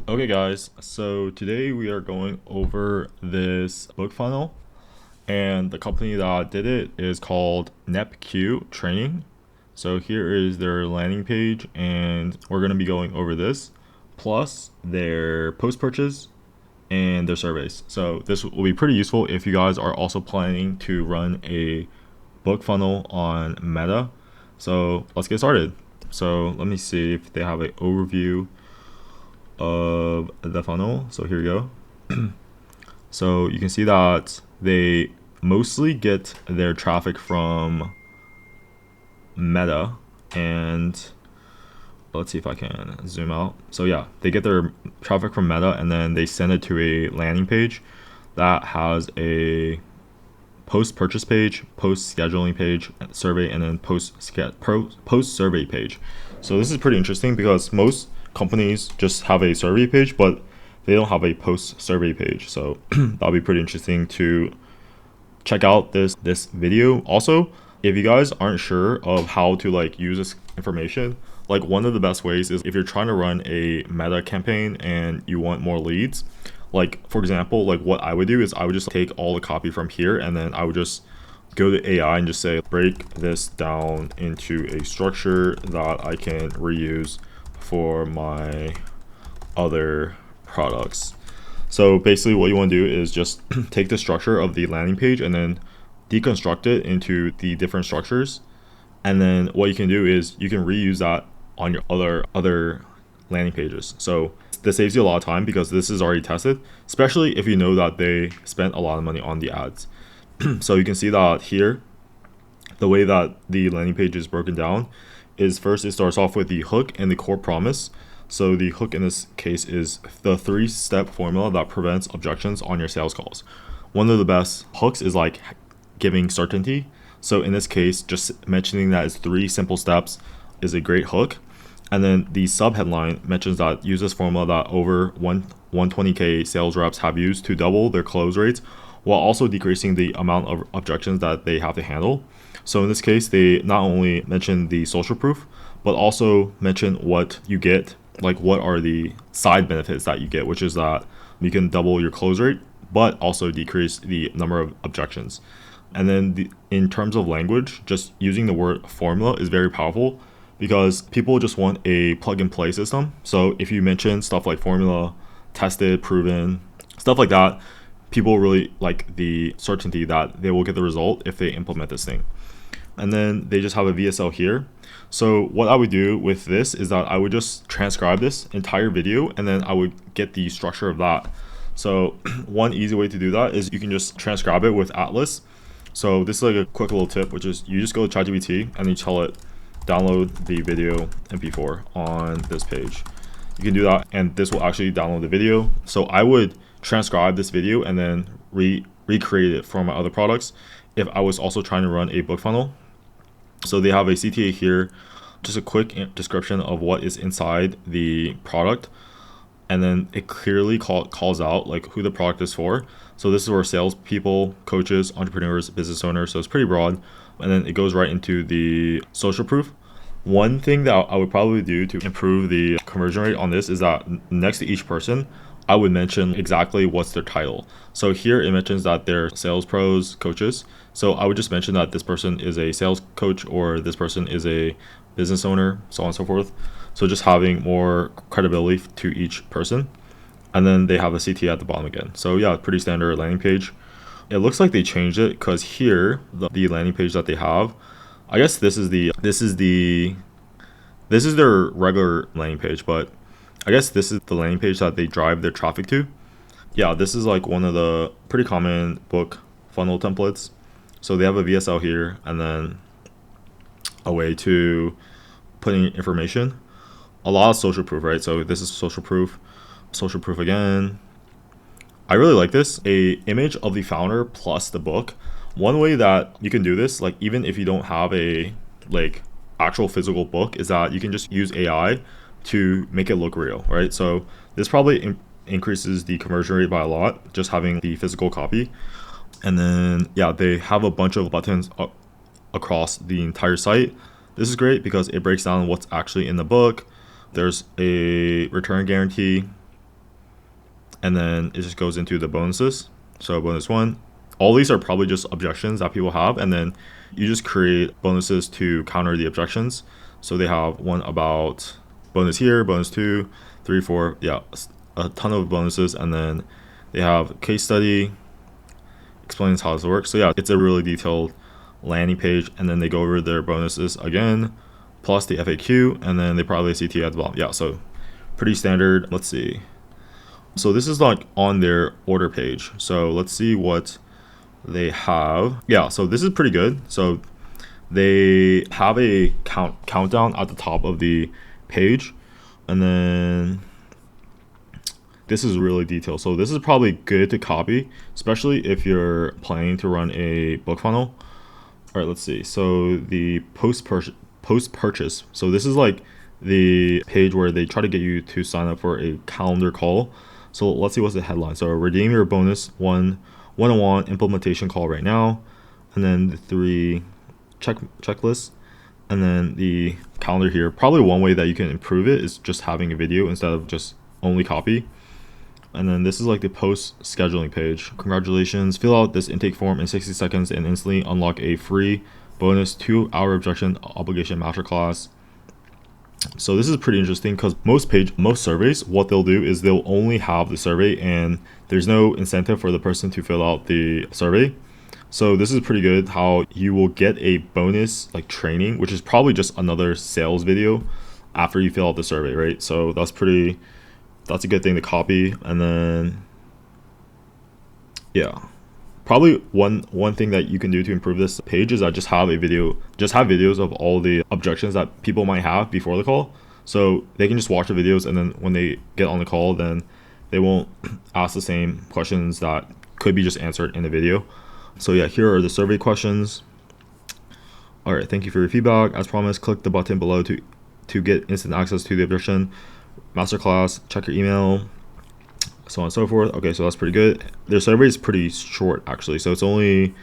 Okay guys, so today we are going over this book funnel, and the company that did it is called NepQ Training. So here is their landing page, and we're going to be going over this plus their post purchase and their surveys. So this will be pretty useful if you guys are also planning to run a book funnel on Meta. So let's get started. So let me see if they have an overview of the funnel. So here we go. So you can see that they mostly get their traffic from Meta, and let's see if I can zoom out. So yeah, they get their traffic from Meta, and then they send it to a landing page that has a post purchase page, post scheduling page, survey, and then post survey page. So this is pretty interesting because most companies just have a survey page, but they don't have a post survey page. So that'll be pretty interesting to check out this video. Also, if you guys aren't sure of how to use this information, one of the best ways is if you're trying to run a Meta campaign and you want more leads. For example, what I would do is I would just take all the copy from here, and then I would just go to AI and just say, break this down into a structure that I can reuse for my other products. So basically what you want to do is just take the structure of the landing page and then deconstruct it into the different structures. And then what you can do is you can reuse that on your other landing pages. So this saves you a lot of time because this is already tested, especially if you know that they spent a lot of money on the ads. So you can see that here, the way that the landing page is broken down is first it starts off with the hook and the core promise. So the hook in this case is the 3-step formula that prevents objections on your sales calls. One of the best hooks is giving certainty. So in this case, just mentioning that it's 3 simple steps is a great hook. And then the subheadline mentions that use this formula that over 120K sales reps have used to double their close rates while also decreasing the amount of objections that they have to handle. So in this case, they not only mention the social proof, but also mention what you get, what are the side benefits that you get, which is that you can double your close rate, but also decrease the number of objections. And then in terms of language, just using the word formula is very powerful because people just want a plug and play system. So if you mention stuff like formula, tested, proven, stuff like that, people really like the certainty that they will get the result if they implement this thing. And then they just have a VSL here. So what I would do with this is that I would just transcribe this entire video, and then I would get the structure of that. So one easy way to do that is you can just transcribe it with Atlas. So this is a quick little tip, which is you just go to ChatGPT and you tell it, download the video MP4 on this page. You can do that, and this will actually download the video. So I would transcribe this video and then recreate it for my other products if I was also trying to run a book funnel. So they have a CTA here, just a quick description of what is inside the product, and then it clearly calls out who the product is for. So this is for salespeople, coaches, entrepreneurs, business owners. So it's pretty broad, and then it goes right into the social proof. One thing that I would probably do to improve the conversion rate on this is that next to each person, I would mention exactly what's their title. So here it mentions that they're sales pros, coaches. So I would just mention that this person is a sales coach or this person is a business owner, so on and so forth. So just having more credibility to each person. And then they have a CTA at the bottom again. So yeah, pretty standard landing page. It looks like they changed it because here, the landing page that they have, I guess this is their regular landing page, but I guess this is the landing page that they drive their traffic to. Yeah, this is one of the pretty common book funnel templates. So they have a VSL here and then a way to put in information. A lot of social proof, right? So this is social proof again. I really like this. A image of the founder plus the book. One way that you can do this, even if you don't have a actual physical book, is that you can just use AI to make it look real, right? So this probably increases the conversion rate by a lot, just having the physical copy. And then yeah, they have a bunch of buttons across the entire site. This is great because it breaks down what's actually in the book. There's a return guarantee. and then it just goes into the bonuses. So bonus 1, all these are probably just objections that people have, and then you just create bonuses to counter the objections. So they have one about bonus here, bonus 2, 3, 4, yeah, a ton of bonuses, and then they have case study, explains how this works. So yeah, it's a really detailed landing page, and then they go over their bonuses again, plus the FAQ, and then they probably CTA at the bottom. Yeah, so pretty standard. Let's see. So this is like on their order page. So let's see what they have. Yeah, so this is pretty good. So they have a countdown at the top of the page, and then this is really detailed. So this is probably good to copy, especially if you're planning to run a book funnel. All right, let's see. So the post purchase. So this is like the page where they try to get you to sign up for a calendar call. So let's see what's the headline. So redeem your bonus one-on-one implementation call right now, and then the 3 checklists, and then the calendar here. Probably one way that you can improve it is just having a video instead of just only copy. And then this is like the post scheduling page. Congratulations, fill out this intake form in 60 seconds and instantly unlock a free bonus 2-hour objection obligation masterclass. So this is pretty interesting because most surveys, what they'll do is they'll only have the survey and there's no incentive for the person to fill out the survey. So this is pretty good how you will get a bonus like training, which is probably just another sales video after you fill out the survey, right? So that's a good thing to copy. And then yeah, probably one thing that you can do to improve this page is that just have videos of all the objections that people might have before the call, so they can just watch the videos, and then when they get on the call, then they won't ask the same questions that could be just answered in the video. So yeah, here are the survey questions. All right, thank you for your feedback. As promised, click the button below to get instant access to the objection masterclass. Check your email, so on and so forth. Okay, so that's pretty good. Their survey is pretty short actually, so it's only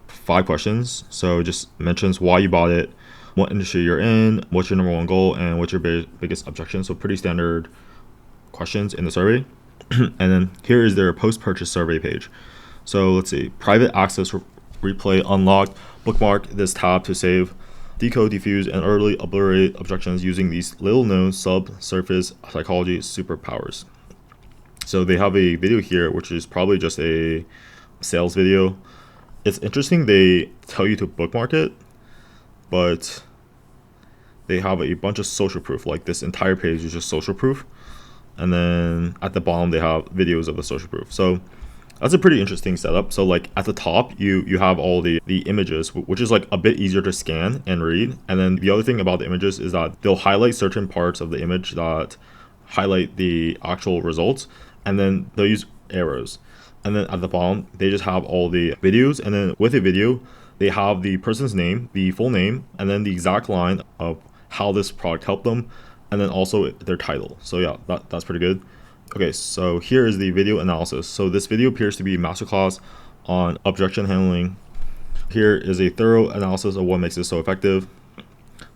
5 questions. So it just mentions why you bought it, what industry you're in, what's your number 1 goal, and what's your biggest objection. So pretty standard questions in the survey. And then here is their post-purchase survey page. So let's see, private access replay unlocked. Bookmark this tab to save, decode, diffuse, and early obliterate objections using these little known subsurface psychology superpowers. So they have a video here, which is probably just a sales video. It's interesting they tell you to bookmark it, but they have a bunch of social proof. Like this entire page is just social proof. And then at the bottom, they have videos of the social proof. So that's a pretty interesting setup. So like at the top, you have all the images, which is like a bit easier to scan and read. And then the other thing about the images is that they'll highlight certain parts of the image that highlight the actual results, and then they'll use arrows. And then at the bottom, they just have all the videos, and then with a video, they have the person's name, the full name, and then the exact line of how this product helped them, and then also their title. So yeah, that's pretty good. Okay, so here is the video analysis. So this video appears to be a masterclass on objection handling. Here is a thorough analysis of what makes it so effective.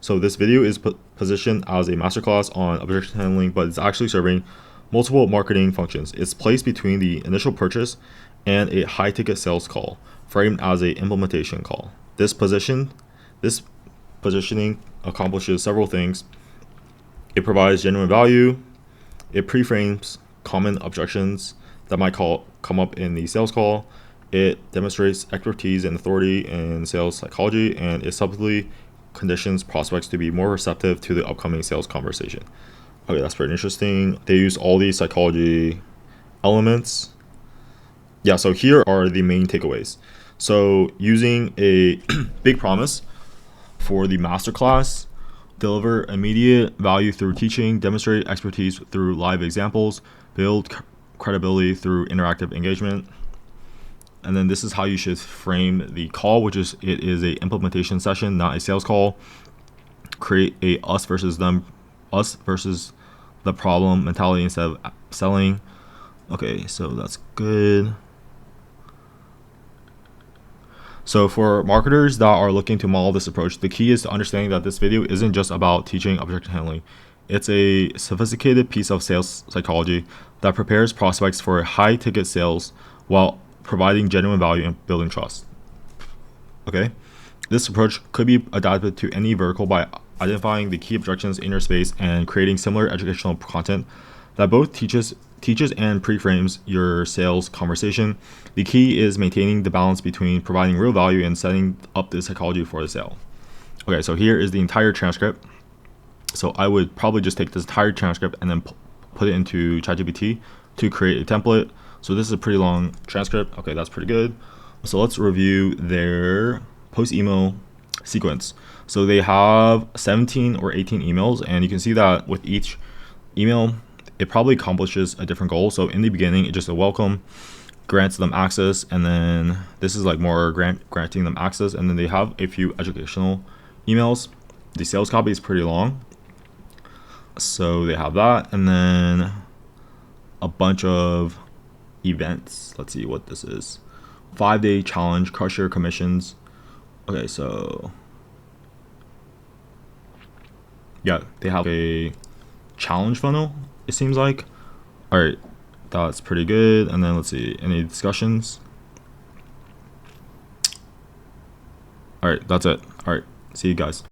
So this video is positioned as a masterclass on objection handling, but it's actually serving multiple marketing functions. It's placed between the initial purchase and a high-ticket sales call, framed as a implementation call. This positioning accomplishes several things. It provides genuine value. It pre-frames common objections that might come up in the sales call. It demonstrates expertise and authority in sales psychology, and it subtly conditions prospects to be more receptive to the upcoming sales conversation. Okay, that's pretty interesting. They use all these psychology elements. Yeah, so here are the main takeaways. So using a big promise for the masterclass, deliver immediate value through teaching, demonstrate expertise through live examples, build credibility through interactive engagement. And then this is how you should frame the call, which is it is a implementation session, not a sales call. Create a us versus the problem mentality instead of selling. Okay, so that's good. So for marketers that are looking to model this approach, the key is to understanding that this video isn't just about teaching objection handling. It's a sophisticated piece of sales psychology that prepares prospects for high ticket sales while providing genuine value and building trust. Okay, this approach could be adapted to any vertical by identifying the key objections in your space and creating similar educational content that both teaches and pre-frames your sales conversation. The key is maintaining the balance between providing real value and setting up the psychology for the sale. Okay, so here is the entire transcript. So I would probably just take this entire transcript and then put it into ChatGPT to create a template. So this is a pretty long transcript. Okay, that's pretty good. So let's review their post email sequence. So they have 17 or 18 emails, and you can see that with each email, it probably accomplishes a different goal. So in the beginning, it's just a welcome, grants them access, and then this is like more granting them access, and then they have a few educational emails. The sales copy is pretty long, so they have that, and then a bunch of events. Let's see what this is. 5-day challenge, crush your commissions. Okay, so yeah, they have a challenge funnel, it seems like. All right, that's pretty good. And then let's see, any discussions? All right, that's it. All right, see you guys.